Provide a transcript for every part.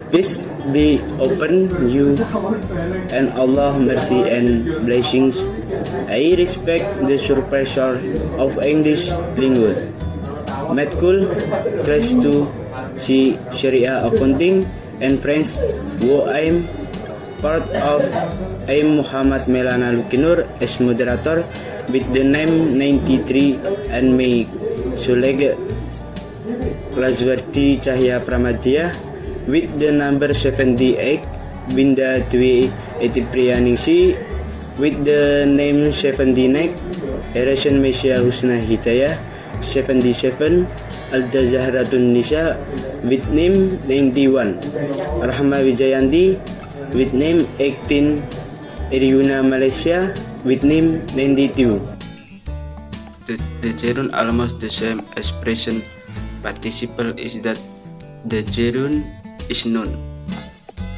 Peace be upon you and Allah mercy and blessings. I respect the supervisor of English language. Matkul class 2 C Sharia Accounting and Friends who I'm part of. I'm Muhammad Melana Lukinur as moderator with the name 93 and me Sulega Lazwarti Cahya Pramadya with the number 78, Binda Dwi Etipriyaningsi with the name 79, Erasan Mesya Husna Hidayah 77, Alda Zahratun Nisa with name 91, Rahma Wijayanti with name 18, Iriuna Malaysia with name 92. The gerund almost the same as present participle is that the gerund is noun,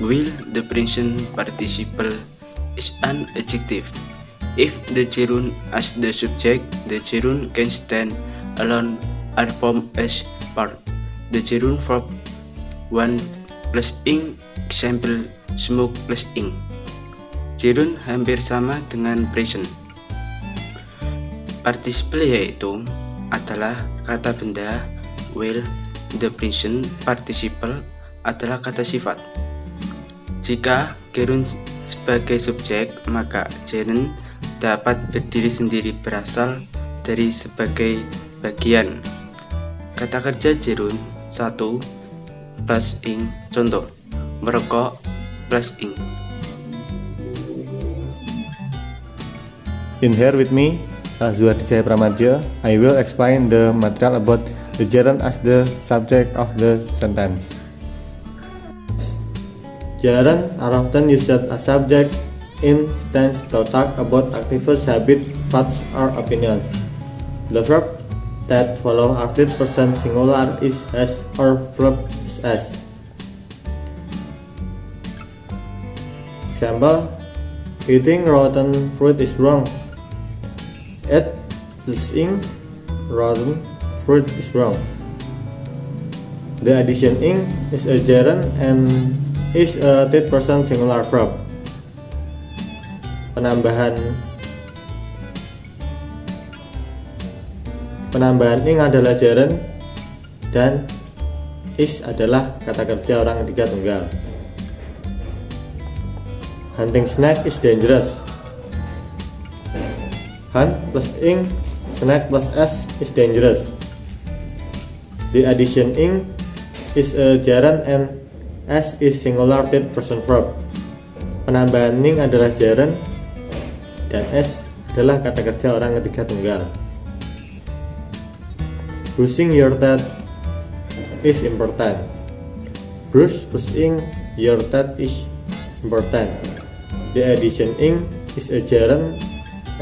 while the present participle is an adjective. If the gerund as the subject, the gerund can stand alone or form as part. The gerund verb one plus ing, example smoke plus ing. Gerund hampir sama dengan present. Participle yaitu adalah kata benda, while the present participle adalah kata sifat. Jika gerund sebagai subjek, maka gerund dapat berdiri sendiri berasal dari sebagai bagian. Kata kerja gerund 1 plus ing, contoh merokok plus ing. In here with me, Lazwarti Cahya Pramadya, I will explain the material about the gerund as the subject of the sentence. Gerund are often used as subject in tense to talk about activities, habits, thoughts, or opinions. The verb that follow active person singular is has or verb is as. Example: eating rotten fruit is wrong. Eating rotten fruit is wrong. The addition ing is a gerund and is a third person singular verb. Penambahan ing adalah gerund dan is adalah kata kerja orang ketiga tunggal. Hunting snack is dangerous. Hunt plus ing, snack plus s is dangerous. The addition ing is a gerund and s is singular third person verb. Penambahan ing adalah gerund dan s adalah kata kerja orang ketiga tunggal. Brushing your teeth is important. Brush plus ing, your teeth is important. The addition ing is a gerund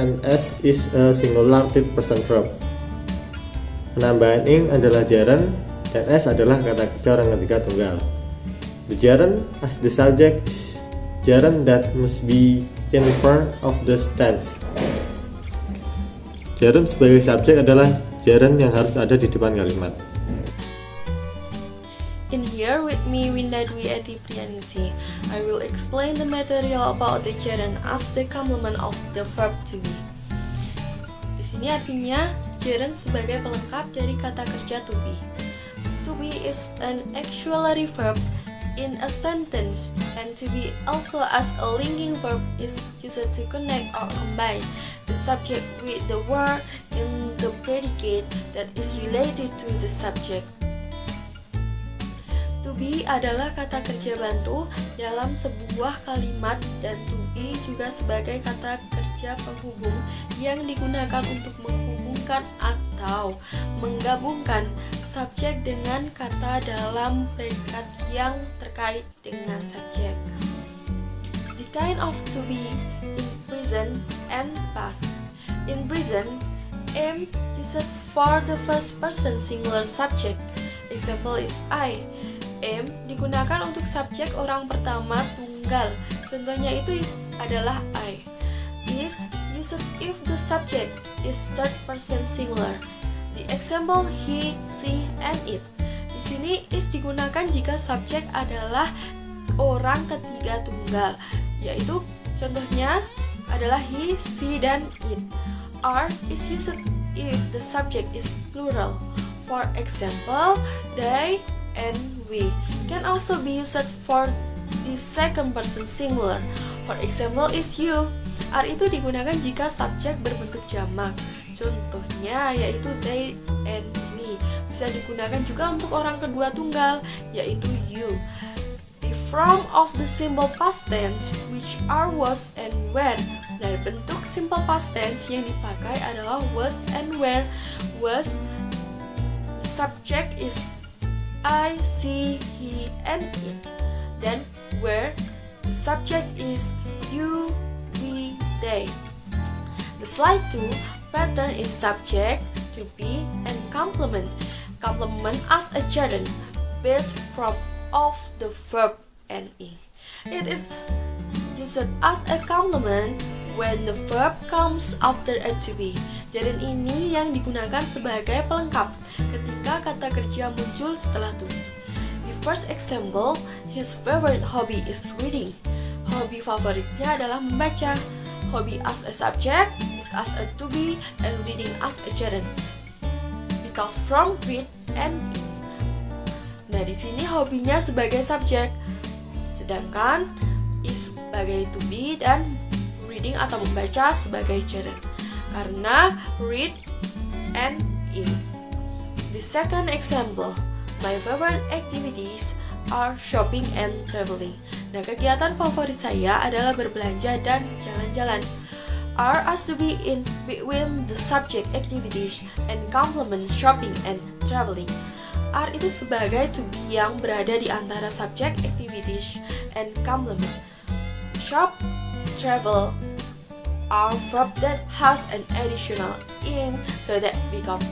and s is a singular third person verb. Penambahan ing adalah gerund dan s adalah kata kerja orang ketiga tunggal. The gerund as the subject is gerund that must be in front of the tense. Gerund sebagai subjek adalah gerund yang harus ada di depan kalimat. In here with me Winda Dwi Etipriyaningsi, I will explain the material about the gerund as the complement of the verb to be. Di sini artinya gerund sebagai pelengkap dari kata kerja to be. To be is an auxiliary verb in a sentence, and to be also as a linking verb is used to connect or combine the subject with the word in the predicate that is related to the subject. To be adalah kata kerja bantu dalam sebuah kalimat dan to be juga sebagai kata kerja penghubung yang digunakan untuk menghubungkan atau menggabungkan subjek dengan kata dalam predikat yang terkait dengan subjek. The kind of to be in present and past. In present, am is for the first person singular subject. Example is I. Am digunakan untuk subjek orang pertama tunggal. Contohnya itu adalah I. Is used if the subject is third person singular. The example he, she, and it. Di sini is digunakan jika subjek adalah orang ketiga tunggal, yaitu contohnya adalah he, she, dan it. Are is used if the subject is plural. For example, they and we can also be used for the second person singular. For example, is you. Are itu digunakan jika subjek berbentuk jamak. Contohnya yaitu they and we. Bisa digunakan juga untuk orang kedua tunggal, yaitu you. The form of the simple past tense, which are was and were. Nah, bentuk simple past tense yang dipakai adalah was and were. Was, subject is I, she, he, and it. Then were, the subject is you, we, they. The slide 2 pattern is subject, to be, and complement. Complement as a gerund based from of the verb and-ing. It is used as a complement when the verb comes after a to be. Gerund ini yang digunakan sebagai pelengkap ketika kata kerja muncul setelah to be. The first example, his favorite hobby is reading. Hobi favoritnya adalah membaca. Hobby as a subject, is as a to be, and reading as a gerund. Because from read and eat. Nah, di sini hobinya sebagai subjek, sedangkan is sebagai to be dan reading atau membaca sebagai gerund. Karena read and eat. The second example, my favorite activities are shopping and traveling. Nah, kegiatan favorit saya adalah berbelanja dan jalan-jalan. Are as to be in between the subject activities and complement shopping and traveling. Are itu sebagai to be yang berada di antara subject activities and complement. Shop, travel are verb that has an additional ing, so that become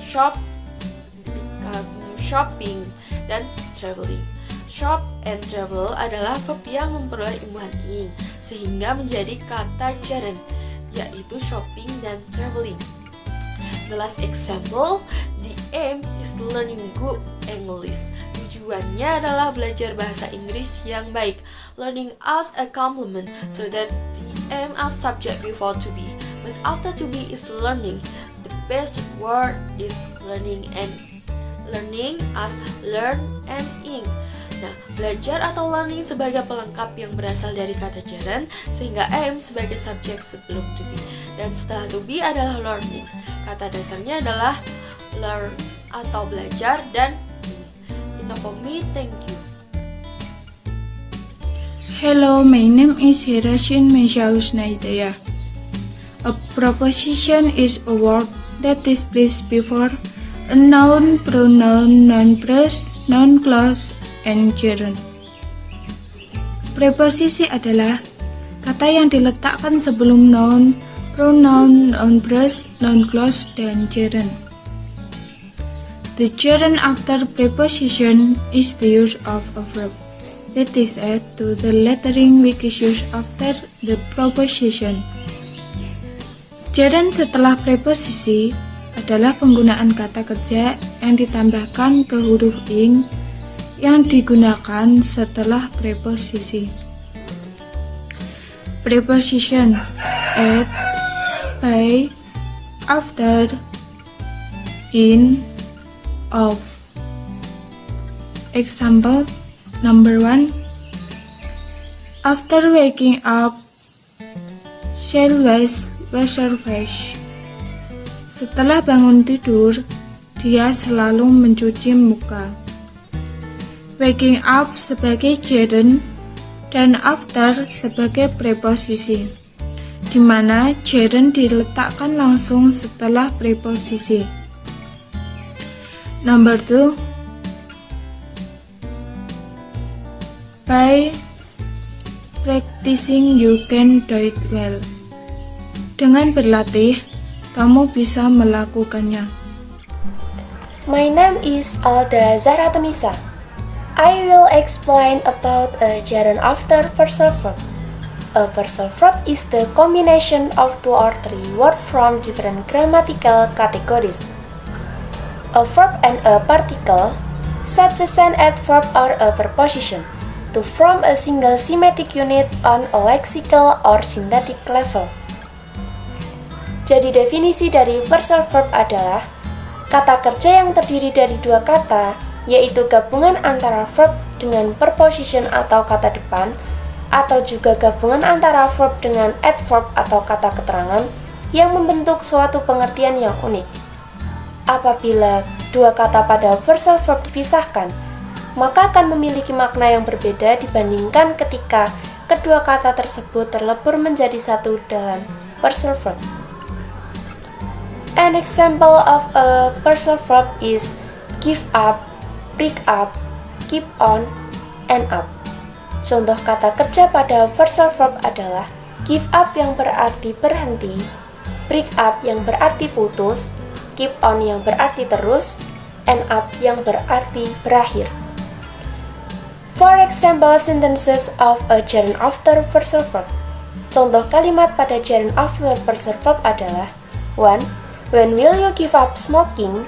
shopping dan traveling. Shop and travel adalah verb yang memperoleh imbuhan ing, sehingga menjadi kata gerund, yaitu shopping dan traveling. The last example, the aim is learning good English. Tujuannya adalah belajar bahasa Inggris yang baik. Learning as a complement, so that the aim as subject before to be, but after to be is learning. The best word is learning as learn and ing. Nah, belajar atau learning sebagai pelengkap yang berasal dari kata gerund, sehingga aim sebagai subjek sebelum to be, dan setelah to be adalah learning. Kata dasarnya adalah learn atau belajar dan ing. Enough for me, thank you. Hello, my name is Hirashin Meshausnaidaya. A proposition is a word that is placed before a noun, pronoun, noun phrase, noun clause, and gerund. Preposisi adalah kata yang diletakkan sebelum noun, pronoun, noun phrase, noun clause, dan gerund. The gerund after preposition is the use of a verb. It is added to the lettering which is used after the preposition. Gerund setelah preposisi adalah penggunaan kata kerja yang ditambahkan ke huruf ing yang digunakan setelah preposisi. Preposition at, by, after, in, of. Example number 1. After waking up, shall wash her face. Setelah bangun tidur, dia selalu mencuci muka. Waking up sebagai gerund dan after sebagai preposisi, di mana gerund diletakkan langsung setelah preposisi. Number 2. By practicing you can do it well. Dengan berlatih, kamu bisa melakukannya. My name is Alda Zaratunisa. I will explain about a gerund after phrasal verb. A phrasal verb is the combination of 2 or 3 words from different grammatical categories. A verb and a particle, such as an adverb or a preposition, to form a single semantic unit on a lexical or synthetic level. Jadi definisi dari phrasal verb adalah kata kerja yang terdiri dari dua kata, yaitu gabungan antara verb dengan preposition atau kata depan, atau juga gabungan antara verb dengan adverb atau kata keterangan yang membentuk suatu pengertian yang unik. Apabila dua kata pada phrasal verb dipisahkan, maka akan memiliki makna yang berbeda dibandingkan ketika kedua kata tersebut terlebur menjadi satu dalam phrasal verb. An example of a phrasal verb is give up, break up, keep on, end up. Contoh kata kerja pada phrasal verb adalah give up yang berarti berhenti, break up yang berarti putus, keep on yang berarti terus, end up yang berarti berakhir. For example sentences of a gerund after phrasal verb. Contoh kalimat pada gerund after phrasal verb adalah 1. When will you give up smoking?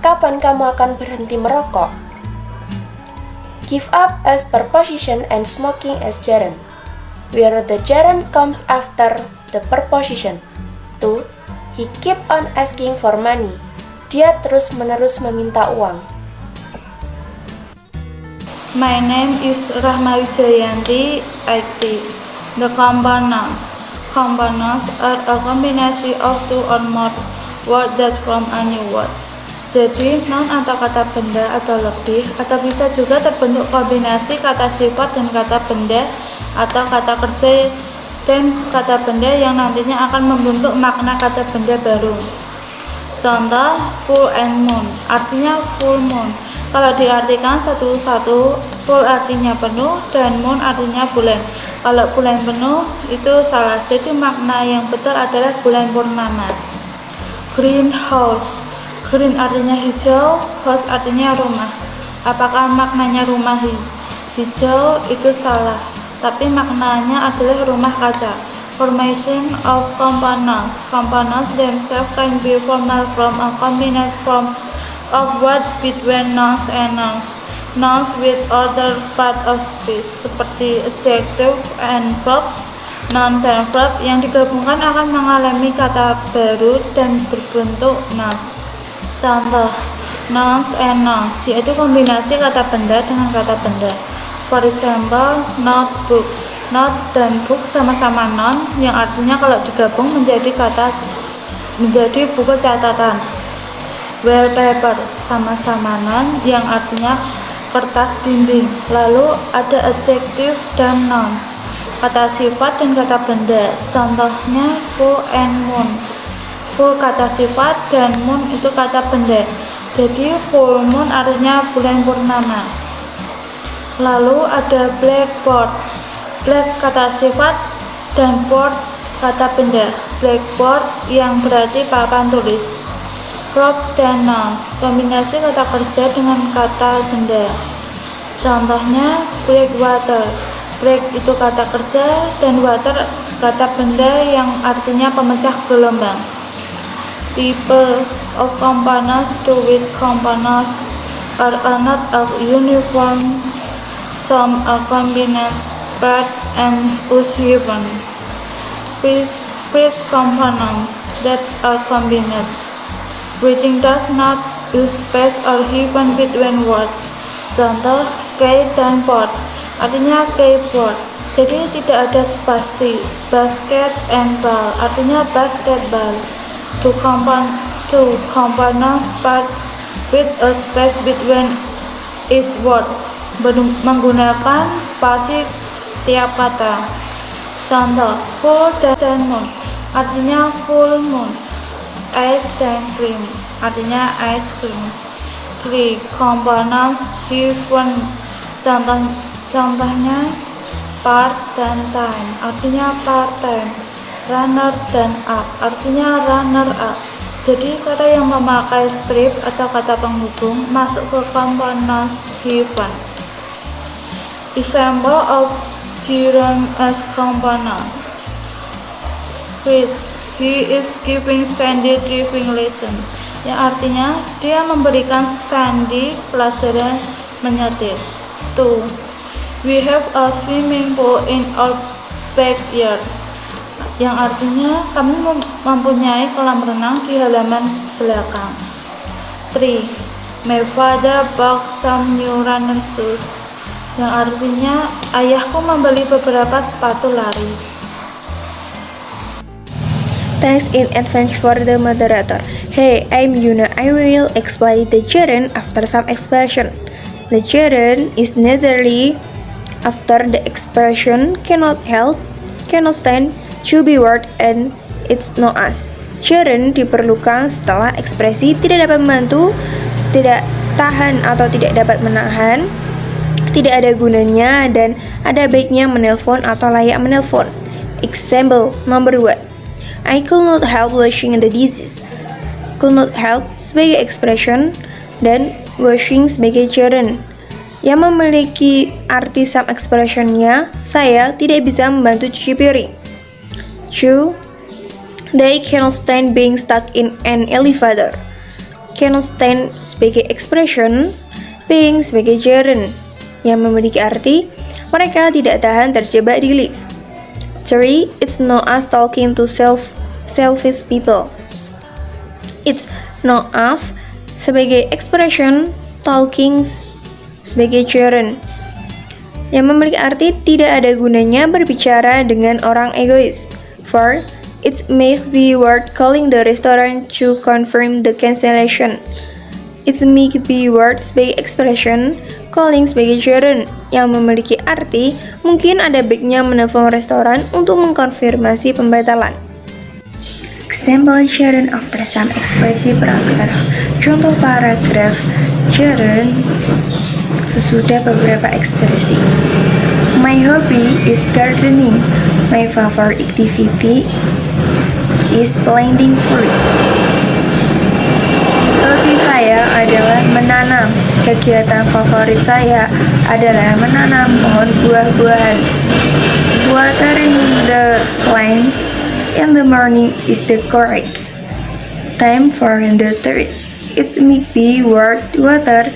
Kapan kamu akan berhenti merokok? Give up as preposition and smoking as gerund, where the gerund comes after the preposition. 2. He keep on asking for money. Dia terus-menerus meminta uang. My name is Rahma Wijayanti, IT. The components. Components are a combination of two or more words that form a new word. Jadi, noun atau kata benda atau lebih, atau bisa juga terbentuk kombinasi kata sifat dan kata benda atau kata kerja dan kata benda yang nantinya akan membentuk makna kata benda baru. Contoh, full and moon, artinya full moon. Kalau diartikan satu-satu, full artinya penuh dan moon artinya bulan. Kalau bulan penuh itu salah, jadi makna yang betul adalah bulan purnama. Greenhouse, green artinya hijau, house artinya rumah. Apakah maknanya rumah hijau? Itu salah, tapi maknanya adalah rumah kaca. Formation of components. Components themselves can be formed from a combined form of words between nouns and nouns. Nouns with other part of speech seperti adjective and verb. Noun dan verb yang digabungkan akan mengalami kata baru dan berbentuk nouns. Contoh, nouns and nouns, yaitu kombinasi kata benda dengan kata benda. For example, notebook. Note dan book sama-sama noun yang artinya kalau digabung menjadi buku catatan. Wallpaper sama-sama noun yang artinya kertas dinding. Lalu ada adjective dan nouns, kata sifat dan kata benda. Contohnya full and moon. Full kata sifat dan moon itu kata benda. Jadi full moon artinya bulan purnama. Lalu ada blackboard. Black kata sifat dan board kata benda. Blackboard yang berarti papan tulis. Verb dan nouns, kombinasi kata kerja dengan kata benda. Contohnya break water. Break itu kata kerja dan water kata benda yang artinya pemecah gelombang. Type of components to which components are not of uniform. Some are combined part and uneven. Which components that are combined. Which does not use space or hyphen between words. Contoh, key dan board, artinya keyboard. Jadi tidak ada spasi. Basket and ball, artinya basketball. Two components part with a space between each word. Menggunakan spasi setiap kata. Contoh, full dan moon, artinya full moon. Ice dan cream, artinya ice cream. 3 components hyphen, contohnya part dan time, artinya part time. Runner dan up, artinya runner up. Jadi kata yang memakai strip atau kata penghubung masuk ke components hyphen. Example of gerund as components. Which he is giving Sandy driving lesson, yang artinya dia memberikan Sandy pelajaran menyetir. 2. We have a swimming pool in our backyard. Yang artinya kami mempunyai kolam renang di halaman belakang. 3. My father bought some new running shoes. Yang artinya ayahku membeli beberapa sepatu lari. Thanks in advance for the moderator. Hey, I'm Yuna. I will explain the gerund after some expression. The gerund is necessary after the expression cannot help, cannot stand, to be word, and it's no as. Gerund diperlukan setelah ekspresi tidak dapat membantu, tidak tahan atau tidak dapat menahan, tidak ada gunanya, dan ada baiknya menelpon atau layak menelpon. Example number 1. I could not help washing the dishes. Could not help sebagai expression dan washing sebagai gerund yang memiliki arti sum expressionnya. Saya tidak bisa membantu cuci piring. 2. They cannot stand being stuck in an elevator. Cannot stand sebagai expression, being sebagai gerund yang memiliki arti mereka tidak tahan terjebak di lift. 3. It's not us talking to selfish people. It's not us sebagai expression, talking sebagai gerund yang memiliki arti tidak ada gunanya berbicara dengan orang egois. 4. It may be worth calling the restaurant to confirm the cancellation. It may be worth sebagai expression, calling sebagai gerund yang memiliki arti mungkin ada baiknya menelpon restoran untuk mengkonfirmasi pembatalan. Example gerund after some ekspresi paragraf. Contoh paragraf gerund sesudah beberapa ekspresi. My hobby is gardening. My favorite activity is planting fruit. Hobi saya adalah menanam. Kegiatan favorit saya adalah menanam pohon buah-buahan. Watering the plant in the morning is the correct time for the tree. It may be worth water.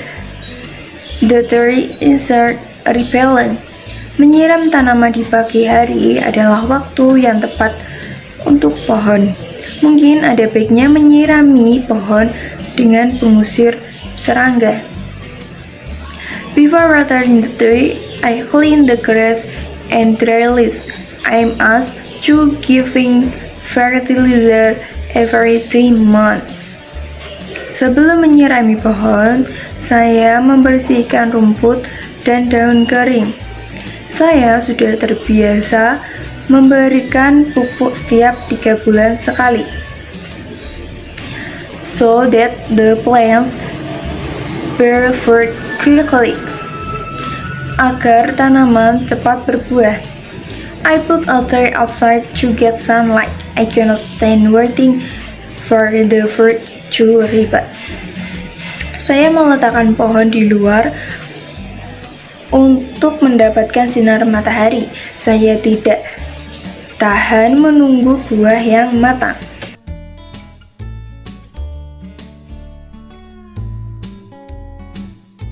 The tree is repellent. Menyiram tanaman di pagi hari adalah waktu yang tepat untuk pohon. Mungkin ada baiknya menyirami pohon dengan pengusir serangga. Before watering the tree, I clean the grass and dry leaves. I'm asked to giving fertilizer every 3 months. Sebelum menyirami pohon, saya membersihkan rumput dan daun kering. Saya sudah terbiasa memberikan pupuk setiap 3 bulan sekali, so that the plants bear fruit quickly, agar tanaman cepat berbuah. I put a tree outside to get sunlight. I cannot stand waiting for the fruit to ripen. Saya meletakkan pohon di luar untuk mendapatkan sinar matahari. Saya tidak tahan menunggu buah yang matang.